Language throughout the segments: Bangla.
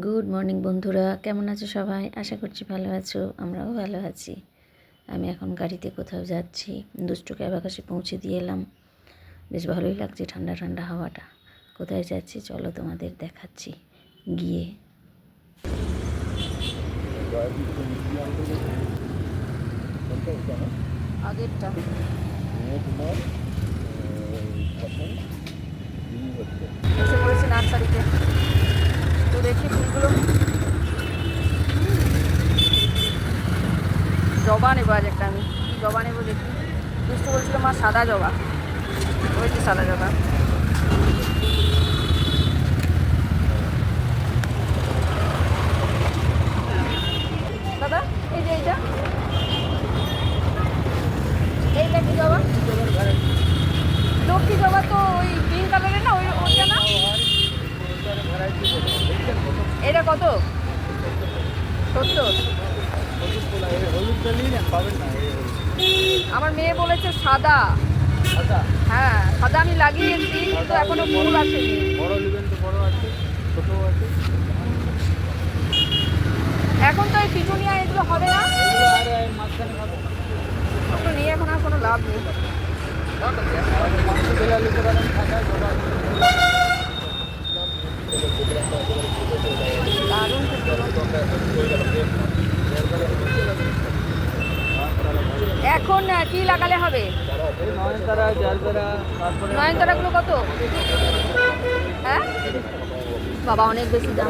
গুড মর্নিং বন্ধুরা, কেমন আছো সবাই? আশা করছি ভালো আছো, আমরাও ভালো আছি। আমি এখন গাড়িতে কোথাও যাচ্ছি, দুষ্টুকে অ্যাবাকাশে পৌঁছে দিয়ে এলাম। বেশ ভালোই লাগছে ঠান্ডা ঠান্ডা হাওয়াটা। কোথায় যাচ্ছি চলো তোমাদের দেখাচ্ছি গিয়ে। আগেরটা এসে পড়েছি নার্সারিতে, তো দেখি ফুলগুলো। জবা নেবো আজ একটা, আমি জবা নেবো দেখি। দুষ্টু বলছিল মা সাদা জবা, বলছি সাদা জবা। দাদা এই যে এইটা কি জবা? লক্ষ্মী জবা তো ওই গ্রিন কালারের না, ওইটা না? এটা কত? 70। আমার মেয়ে বলেছে সাদা। হ্যাঁ সাদা আমি লাগিয়েছি, কিন্তু এখনো ফুল আসেনি। এখন তো এই পিটুনিয়া এগুলো হবে না, ওগুলো নিয়ে এখন আর কোনো লাভ নেই। দারুণ। এখন কি লাগালে হবে? নয়নতারাগুলো কত? হ্যাঁ বাবা অনেক বেশি দাম,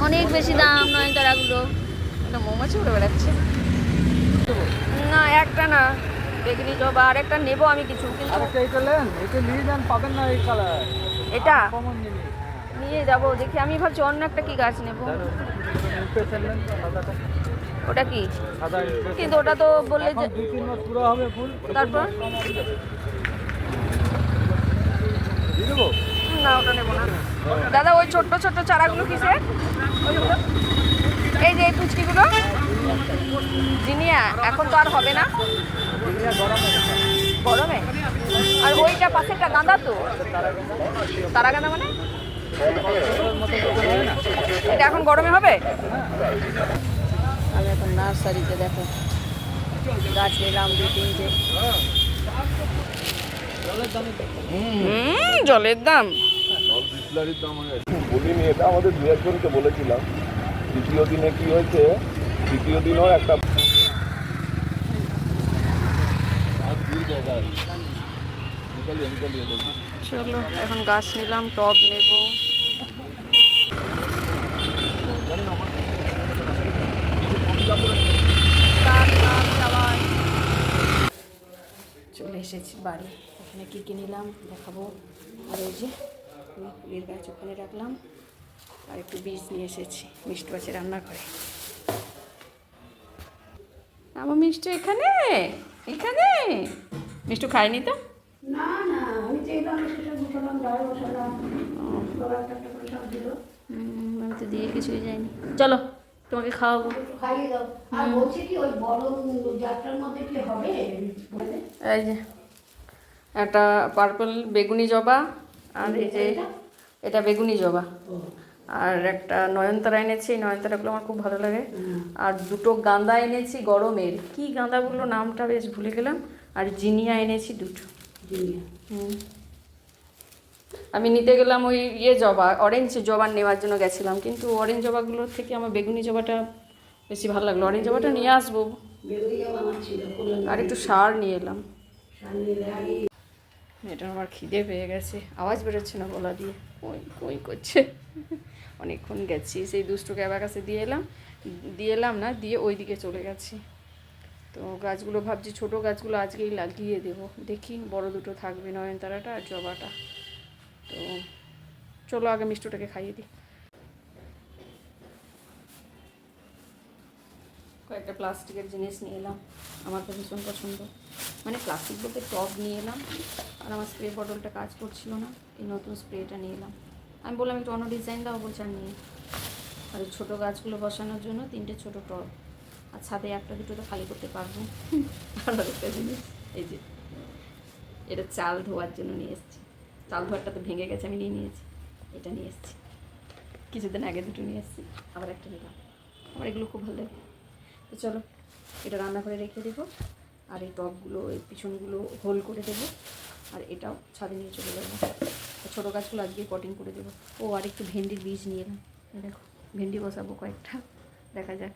অনেক বেশি দাম নয়নতারাগুলো। একটা মৌমাছি উড়ে বেড়াচ্ছে। না একটা না, বেগুনি জবা আর একটা নেবো আমি কিছু, কিন্তু এটা নিয়ে যাবো দেখি। আমি ভাবছি অন্য একটা কি গাছ নেবো। ওটা কি? কিন্তু ওটা তো বললে যে 2-3 মাস পুরো হবে ফুল, তারপর না ওটা নেবো না দাদা। ওই ছোট্ট ছোট্ট চারাগুলো কিসের? এই যে এই পুচকিগুলো জিনিয়া, এখন তো আর হবে না গরমে। আর ওইটা পাশেরটা গাঁদা, তো তারা গাঁদা মানে এটা এখন গরমে হবে। আমি এখন নার্সারিতে দেখো গাছ নিলাম 2-3টে। জলের দাম বলিনি, এটা আমাদের দু একজনকে বলেছিলাম। তৃতীয় দিনে কি হয়েছে, তৃতীয় দিনও একটা চলো এখন গাছ নিলাম, টব নেব। চলে এসেছি বাড়ি, এখানে কী কী নিলাম দেখাবো। আর এই যে ফুলের গাছ ওখানে রাখলাম, আর একটু বীজ নিয়ে এসেছি মিষ্টি আছে রান্না করে। আমার মিষ্টি এখানে এখানে মিষ্টি খায়নি তো। না না, আমি তো এলাম, সেটা বসালাম, গায়ে বসালাম, একটা সব দিল। আমি তো দিয়ে কিছুই যায়নি। চলো তোমাকে খাওয়াবো, খাইয়ে দাও। আর বলছি কি, ওই বড় যাত্রার মধ্যে কি হবে? এই যে একটা পার্পল বেগুনি জবা, আর এই যে এটা বেগুনি জবা, আর একটা নয়নতারা এনেছি। নয়নতারাগুলো আমার খুব ভালো লাগে। আর 2টো গাঁদা এনেছি গরমের, কি গাঁদাগুলো নামটা বেশ ভুলে গেলাম। আর জিনিয়া এনেছি 2টো। আমি নিতে গেলাম ওই জবা, অরেঞ্জ জবা নেওয়ার জন্য গেছিলাম, কিন্তু অরেঞ্জ জবাগুলোর থেকে আমার বেগুনি জবাটা বেশি ভালো লাগলো। অরেঞ্জ জবাটা নিয়ে আসবো, আর একটু সার নিয়ে এলাম। এটা আমার খিদে পেয়ে গেছে, আওয়াজ বেরোচ্ছে না গলা দিয়ে, কই কই করছে। অনেকক্ষণ গেছি, সেই দুষ্টুকে অ্যাবাকাশে দিয়ে এলাম না, দিয়ে ওই দিকে চলে গেছি। তো গাছগুলো ভাবছি ছোটো গাছগুলো আজকেই লাগিয়ে দেবো, দেখি বড় 2টো থাকবে, নয়নতারাটা আর জবাটা। তো চলো আগে মিষ্টুটাকে খাইয়ে দিই। কয়েকটা প্লাস্টিকের জিনিস নিয়ে এলাম, আমার তো ভীষণ পছন্দ। মানে প্লাস্টিক বলতে টব নিয়ে এলাম। আর আমার স্প্রে বটলটা কাজ করছিল না, এই নতুন স্প্রেটা নিয়ে এলাম। আমি বললাম একটু অন্য ডিজাইন দাও, বলছে আর নিয়ে। আর ছোটো গাছগুলো বসানোর জন্য 3টে ছোটো টব, আর ছাদে 1-2টো তো খালি করতে পারবো। আর একটা জিনিস, এই যে এটা চাল ধোয়ার জন্য নিয়ে এসেছি। চাল ধোয়ারটা তো ভেঙে গেছে, আমি নিয়ে নিয়েছি। এটা নিয়ে এসেছি, কিছুদিন আগে দুটো নিয়ে এসেছি, আবার একটা নিলাম। আমার এগুলো খুব ভালো লাগে। তো চলো এটা রান্নাঘরে রেখে দেবো, আর এই টবগুলো এই পিছনগুলো হোল করে দেবো, আর এটাও ছাদে নিয়ে চলে যাবো। ছোটো গাছগুলো আজকে পটিং করে দেবো। ও আর একটু ভেন্ডির বীজ নিয়ে এলাম, দেখো ভেন্ডি বসাবো কয়েকটা, দেখা যাক।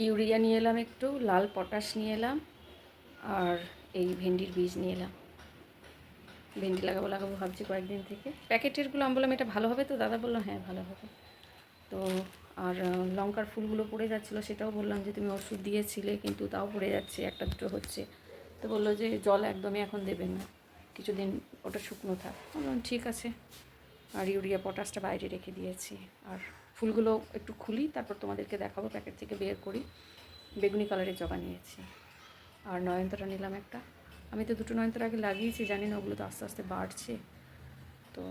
ইউরিয়া নিয়ে এলাম একটু, লাল পটাশ নিয়ে এলাম, আর এই ভেন্ডির বীজ নিয়ে এলাম। ভেন্ডি লাগাবো ভাবছি কয়েকদিন থেকে। প্যাকেটেরগুলো আমি বললাম এটা ভালো হবে তো, দাদা বললো হ্যাঁ ভালো হবে। তো আর লঙ্কার ফুলগুলো পড়ে যাচ্ছিলো, সেটাও বললাম যে তুমি ওষুধ দিয়েছিলে কিন্তু তাও পড়ে যাচ্ছে, একটা দুটো হচ্ছে। তো বললো যে জল একদমই এখন দেবেন না, কিছুদিন ওটা শুকনো থাক। বললাম ঠিক আছে। আর ইউরিয়া পটাশটা বাইরে রেখে দিয়েছি। আর ফুলগুলো একটু খুলি, তারপর তোমাদেরকে দেখাবো, প্যাকেট থেকে বের করি। বেগুনি কালারের জবা নিয়েছি, আর নয়নতারা নিলাম একটা। আমি তো দুটো নয়নতারা আগে লাগিয়েছি, জানি না ওগুলো তো আস্তে আস্তে বাড়ছে। তো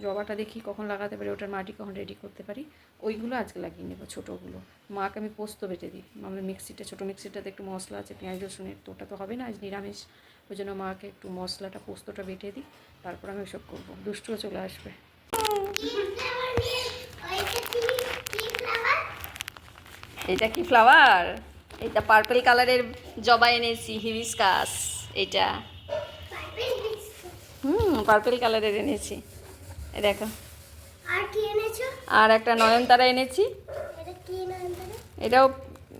জবাটা দেখি কখন লাগাতে পারি, ওটার মাটি কখন রেডি করতে পারি, ওইগুলো আজকে লাগিয়ে নেবো ছোটোগুলো। মাকে আমি পোস্ত বেটে দিই, আমার মিক্সিটা ছোটো মিক্সিটাতে একটু মশলা আছে পেঁয়াজ রসুনের, তো ওটা তো হবে না আজ নিরামিষ, ওই জন্য মাকে একটু মশলাটা পোস্তটা বেটে দিই, তারপর আমি ওসব করবো। দুষ্টুও চলে আসবে। এটা কি ফ্লাওয়ার? এটা পার্পল কালারের জবা এনেছি, হিবিস্কাস এটা। পার্পল কালারের এনেছি, এই দেখো। আর কি এনেছো? আর একটা নয়নতারা এনেছি, এটা কি নয়নতারা? এটাও,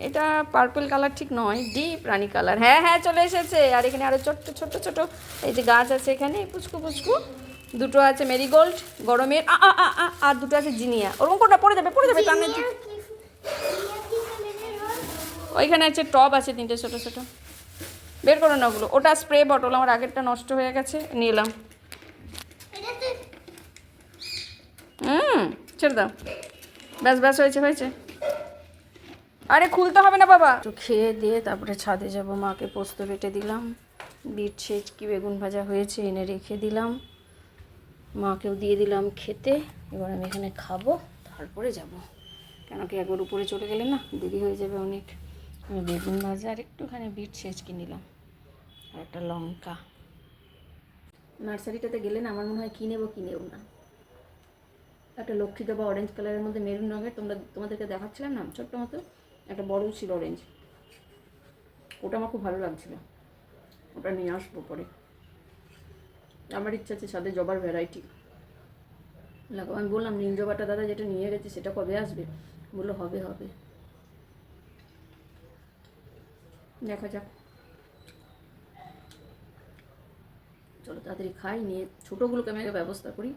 এটা পার্পল কালার ঠিক নয়, ডিপ রানী কালার। হ্যাঁ হ্যাঁ চলে এসেছে। আর এখানে আরও ছোট্ট ছোট্ট ছোটো এই যে গাছ আছে এখানে, পুচকু পুচকু দুটো আছে মেরিগোল্ড গরমের, আর দুটো আছে জিনিয়া। ওরকম কোনটা পড়ে যাবে টানে। জিনিয়া কি কালারের হয়? ওইখানে আছে টব আছে তিনটে ছোটো ছোটো, বের করো না ওগুলো। ওটা স্প্রে বটল, আমার আগেরটা নষ্ট হয়ে গেছে, নিয়ে এলাম। এটা তো ছেড়ে দাও, ব্যাস ব্যাস হয়েছে। আরে খুলতে হবে না বাবা। একটু খেয়ে দিয়ে তারপরে ছাদে যাব। মাকে পোস্ত বেটে দিলাম, বিট ছেঁচকি বেগুন ভাজা হয়েছে এনে রেখে দিলাম, মাকেও দিয়ে দিলাম খেতে। এবার আমি এখানে খাবো, তারপরে যাব, কেন কি একবার উপরে চলে গেলে না দেরি হয়ে যাবে অনেক। আমি বেগুন ভাজা আর একটুখানি বিট ছেঁচকি নিলাম, আর একটা লঙ্কা। নার্সারিটাতে গেলে না আমার মনে হয় কী নেবো না। একটা লক্ষ্মীটা বা অরেঞ্জ কালারের মধ্যে মেরুন রঙের, তোমাদেরকে দেখাচ্ছিলাম না ছোট্ট মতো, একটা বড় ছিল অরেঞ্জ, ওটা আমার খুব ভালো লাগছিল, ওটা নিয়ে আসবো পরে। আমার ইচ্ছা আছে সাথে জবার ভ্যারাইটি লাগাবো। আমি বললাম নীল জবাটা দাদা যেটা নিয়ে গেছে সেটা কবে আসবে, বললো হবে দেখা যাক। চলো তাড়াতাড়ি খাই, নিয়ে ছোটোগুলোকে আমি আগে ব্যবস্থা করি।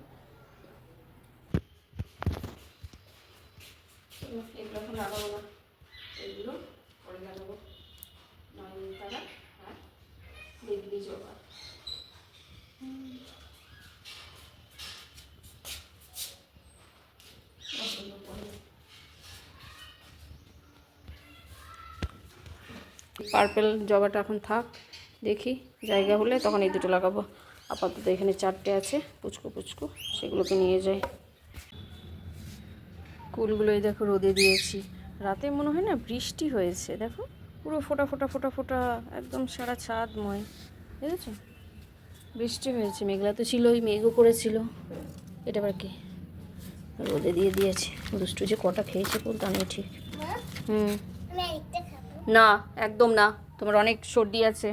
এগুলো এখন লাগাবো না, এগুলো পরে লাগাবো। নয়নতারা আর বেগুনি জবা। পার্পল জবাটা এখন থাক, দেখি জায়গা হলে তখন এই দুটো লাগাবো। আপাতত এখানে চারটে আছে পুচকু, সেগুলোকে নিয়ে যাই। কুলগুলো এই দেখো রোদে দিয়েছি, রাতে মনে হয় না বৃষ্টি হয়েছে, দেখো পুরো ফোটা একদম সারা ছাদময়, দেখেছো বৃষ্টি হয়েছে। মেঘলা তো ছিল, ওই মেঘও করেছিল। এটা আবার কি রোদে দিয়ে দিয়েছি। দুষ্টু যে কটা খেয়েছে বলতে আমি ঠিক। আমি আরেকটা খাবো। না একদম না, তোমার অনেক সর্দি আছে,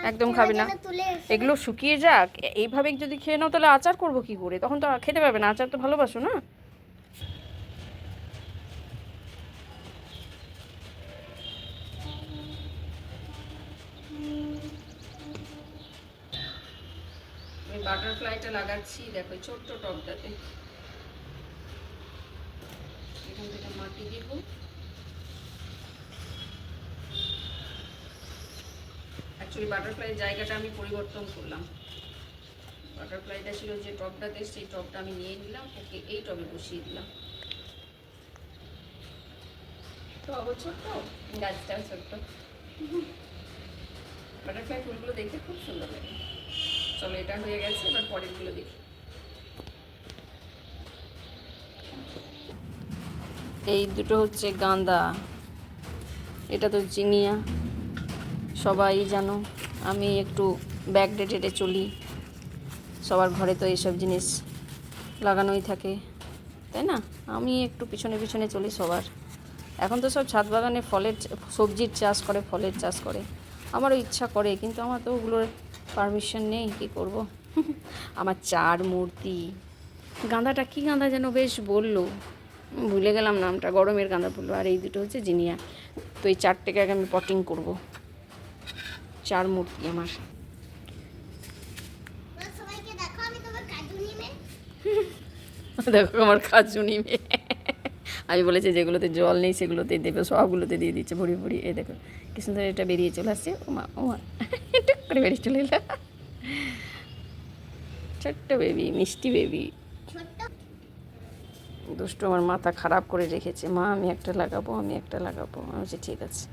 একদম খাবে না। তুলে এগুলো শুকিয়ে যাক, এইভাবে যদি খেয়ে নাও তাহলে আচার করবো কি করে, তখন তো খেতে পারবে না। আচার তো ভালোবাসো না। আমি বাটারফ্লাইটা লাগাচ্ছি, দেখো ছোট্ট টবটাতে। এখান থেকে মাটি দিব, অ্যাকচুয়ালি বাটারফ্লাইয়ের জায়গাটা আমি পরিবর্তন করলাম। বাটারফ্লাইটা ছিল যে টবটাতে, সেই টবটা আমি নিয়ে নিলাম, ওকে এই টবে বসিয়ে দিলাম। টবও ছোট্ট, গাছটাও ছোট্ট। বাটারফ্লাই ফুলগুলো দেখতে খুব সুন্দর লাগে। চলো এটা হয়ে গেছে, এবার পরেরগুলো দেখি। এই দুটো হচ্ছে গাঁদা, এটা তো জিনিয়া, সবাই জানো আমি একটু ব্যাকডেটেডে চলি, সবার ঘরে তো এইসব জিনিস লাগানোই থাকে, তাই না? আমি একটু পিছনে পিছনে চলি সবার। এখন তো সব ছাদ বাগানে সবজির চাষ করে, ফলের চাষ করে। আমারও ইচ্ছা করে, কিন্তু আমার তো ওগুলোর পারমিশন নেই, কী করব। আমার 4 মূর্তি। গাঁদাটা কী গাঁদা যেন বেশ বললো, ভুলে গেলাম নামটা, গরমের গাঁদা বললো। আর এই দুটো হচ্ছে জিনিয়া। তো এই 4টেকে আগে আমি পটিং করব। 4 মূর্তি আমার। মা, সবাইকে দেখো আমি তোমার কাজুনি মেয়ে। দেখো আমার কাজু নিমে। আমি বলেছি যেগুলোতে জল নেই সেগুলোতে দেবে, সবগুলোতে দিয়ে দিচ্ছে ভরি ভরি। এই দেখো কি সুন্দর এটা বেরিয়ে চলে আসছে। ওমা ওমা, টুক করে বেরিয়ে চলে এলো। ছোট্ট বেবি, মিষ্টি বেবি। ছোট্ট দুষ্টু আমার মাথা খারাপ করে রেখেছে। মা আমি একটা লাগাবো, আমি একটা লাগাবো। আমি বলছি ঠিক আছে।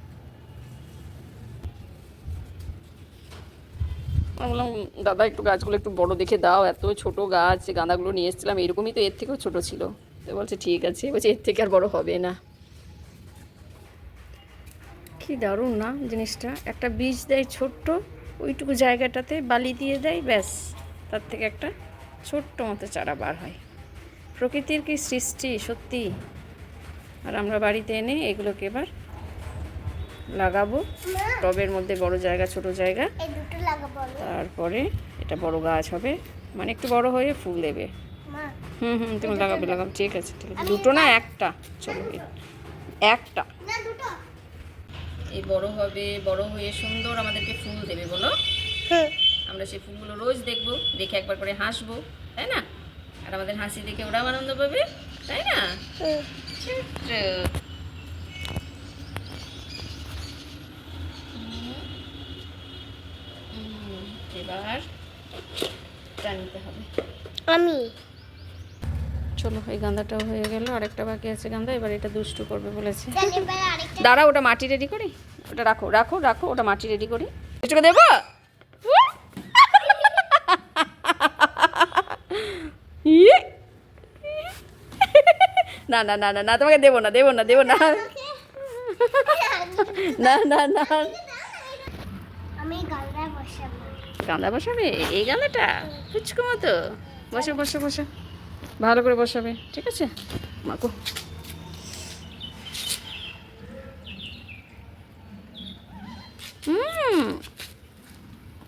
আমি বললাম দাদা একটু গাছগুলো একটু বড় দেখে দাও, এত ছোট গাছ, গাঁদাগুলো নিয়ে এসেছিলাম এরকমই তো, এর থেকেও ছোট ছিল। তো বলছে ঠিক আছে, বলছে এর থেকে আর বড় হবে না। কি দারুণ না জিনিসটা, একটা বীজ দেয় ছোট্ট, ওইটুকু জায়গাটাতে বালি দিয়ে দেয়, ব্যাস তার থেকে একটা ছোট্ট মতো চারা বার হয়। প্রকৃতির কি সৃষ্টি সত্যি। আর আমরা বাড়িতে এনে এগুলোকে এবার লাগাবো টবের মধ্যে, বড় জায়গা ছোট জায়গা। এই দুটো লাগাবো আমি। তারপরে এটা বড় গাছ হবে, মানে একটু বড় হয়ে ফুল দেবে। মা, তুমি লাগাবে ঠিক আছে ঠিক আছে। দুটো না একটা, চলো একটা। না দুটো। এই বড় হবে, বড় হয়ে সুন্দর আমাদেরকে ফুল দেবে বলো। আমরা সেই ফুলগুলো রোজ দেখবো, দেখে একবার করে হাসবো, তাই না? আর আমাদের হাসি দেখে ওরাও আনন্দ পাবে, তাই না? ছোট্ট। এবার টানতে হবে। আমি চলো এই গাঁদাটাও হয়ে গেল, আরেকটা বাকি আছে গাঁদা। এবার এটা দুষ্টু করবে বলেছে। তাহলে এবার আরেকটা দাঁড়া, ওটা মাটি রেডি করি, ওটা রাখো রাখো রাখো, ওটা মাটি রেডি করি। এটুকু দেবো। ইয়ে। না না না না না, তোমাকে দেবো না দেবো না দেবো না। না না না, আমি গালদায় বসাবো। গাঁদা বসাবে? এই গাঁদাটা ফুচকো মতো? বসে বসে বসে, ভালো করে বসাবে, ঠিক আছে মাকু।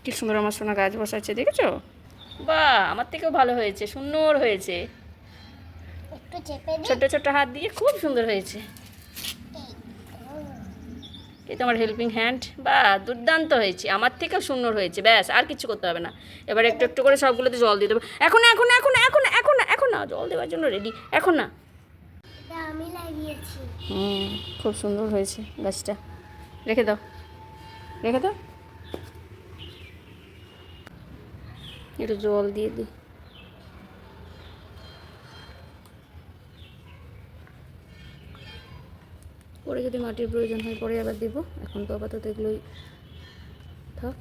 কি সুন্দর আমার সোনা গাছ বসাচ্ছে, দেখেছো? বাহ, আমার থেকেও ভালো হয়েছে, সুন্দর হয়েছে। একটু চেপে দিই। ছোট্ট ছোট্ট হাত দিয়ে খুব সুন্দর হয়েছে। এই তো আমার হেল্পিং হ্যান্ড। বা দুর্দান্ত হয়েছে, আমার থেকেও সুন্দর হয়েছে। ব্যাস আর কিছু করতে হবে না। এবার একটু একটু করে সবগুলোতে জল দিয়ে দেবো। এখন না এখন না এখন না এখন না এখন না এখন না, জল দেওয়ার জন্য রেডি, এখন না। এটা আমি লাগিয়েছি। খুব সুন্দর হয়েছে গাছটা। রেখে দাও রেখে দাও, একটু জল দিয়ে দিই। পরে যদি মাটির প্রয়োজন হয় পরে আবার দেবো, এখন তো আপাতত এগুলোই থাক।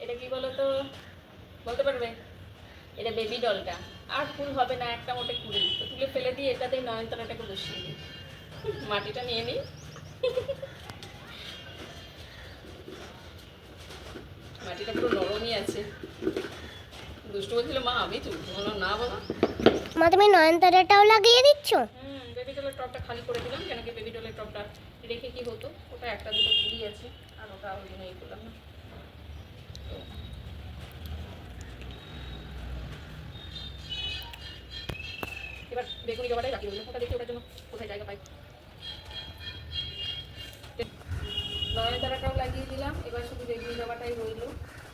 এটা কি বলো তো, বলতে পারবে? এটা বেবি ডলটা, আর ফুল হবে না, একটা মোটে কুড়ি। তো তুলে ফেলে দিয়ে এটাতেই নয়নতারাটাকে বসিয়ে দিই। মাটিটা নিয়ে নিই। মাটিটা পুরো নরমই আছে। দুষ্টু বলছিল মা আমি তুলবো, বললাম না বাবা। মা, তুমি নয়নতারাটাও লাগিয়ে দিচ্ছ? বেবি ডলের টপটা খালি করে দিলাম, কেন কি বেবি ডলের টপটা রেখে কি হতো, ওটা একটা দুটো কুড়ি আছে, আর ওটা ওই জন্য এই করলাম না। এবার বেগুনি জবাটাই বাকি রইল, ওটা দেখি ওটার জন্য কোথায় জায়গা পাই। নয়নতারাটাও লাগিয়ে দিলাম, এবার শুধু বেগুনি জবাটাই রইল।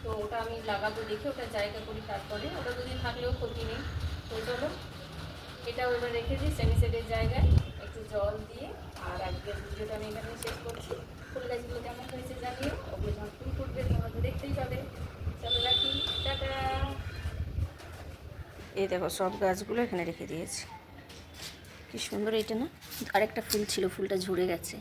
তো ওটা আমি লাগাবো দেখে, ওটা জায়গা করি তারপরে, ওটা দুদিন থাকলেও ক্ষতি নেই। তো চলো এটাও এবার রেখে দিই সেমি সেটের জায়গায়, একটু জল দিয়ে। আর আজকের ভিডিওটা আমি এখানে শেষ করছি। ফুল গাছগুলো কেমন হয়েছে জানিও, ওগুলো যখন ফুল ফুটবে তোমরা তো দেখতেই পাবে। চলো রাখি, টাটা। এই দেখো সব গাছগুলো এখানে রেখে দিয়েছি। কি সুন্দর এটা না? আরেকটা ফুল ছিল, ফুলটা ঝরে গেছে।